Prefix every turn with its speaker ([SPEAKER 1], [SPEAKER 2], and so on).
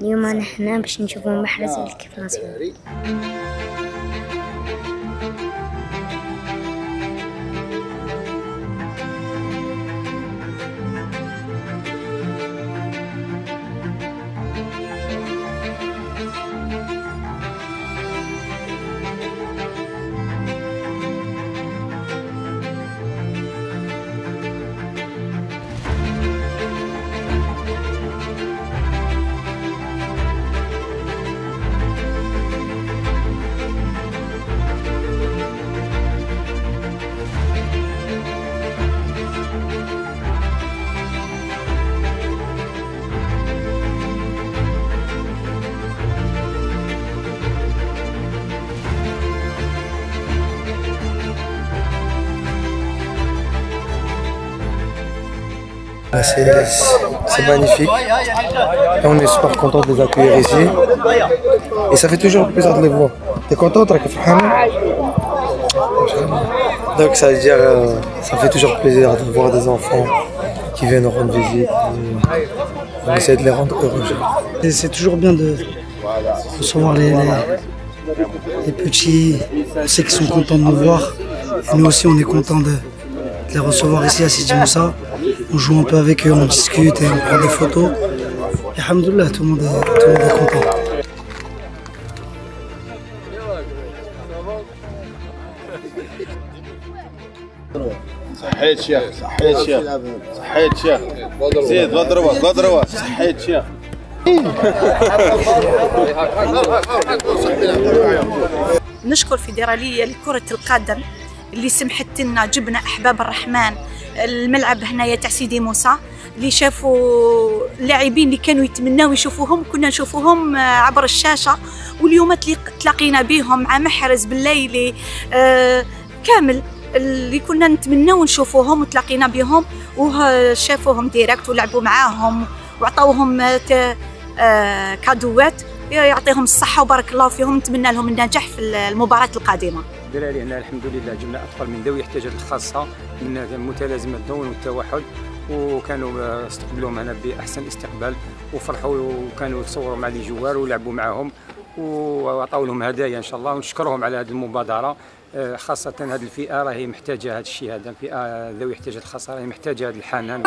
[SPEAKER 1] اليوم نحن باش نشوفوا محرز الكيف ناسيونال.
[SPEAKER 2] C'est magnifique. Et on est super content de les accueillir ici. Et ça fait toujours plaisir de les voir. T'es content, donc ça veut dire, ça fait toujours plaisir de voir des enfants qui viennent nous rendre visite. On essaie de les rendre heureux.
[SPEAKER 3] C'est toujours bien de recevoir les petits. On sait qu'ils sont contents de nous voir. Et nous aussi, on est contents de les recevoir ici à Sidi Moussa. On joue un peu avec eux, on discute et on prend des photos. Et alhamdoulilah, tout le monde est content.
[SPEAKER 4] صحيت شيخ صحيت شيخ صحيت شيخ زيد بضربه صحيت شيخ.
[SPEAKER 5] نشكر فيدرالية لكرة القدم اللي سمحت لنا جبنا أحباب الرحمن الملعب هنايا تاع سيدي موسى، اللي شافوا اللاعبين اللي كانوا يتمناو يشوفوهم كنا نشوفوهم عبر الشاشة، واليوم تلاقينا بهم مع محرز بالليلي كامل اللي كنا نتمناو نشوفوهم وتلاقينا بهم وشافوهم ديريكت ولعبوا معاهم وعطاوهم كادوات. يعطيهم الصحة وبارك الله فيهم، نتمنى لهم النجاح في المباراة القادمة.
[SPEAKER 6] الدراري هنا الحمد لله جبنا أطفال من ذوي الاحتياجات الخاصة من متلازمة الدون والتوحد، وكانوا استقبلوهم هنا بأحسن استقبال وفرحوا وكانوا يتصوروا مع لي جوار ولعبوا معهم وعطاو لهم هدايا إن شاء الله، ونشكرهم على هذه المبادرة. خاصة هذه الفئة راهي محتاجة هذا الشيء، هذا الفئة ذوي الاحتياجات الخاصة راهي محتاجة هذا الحنان.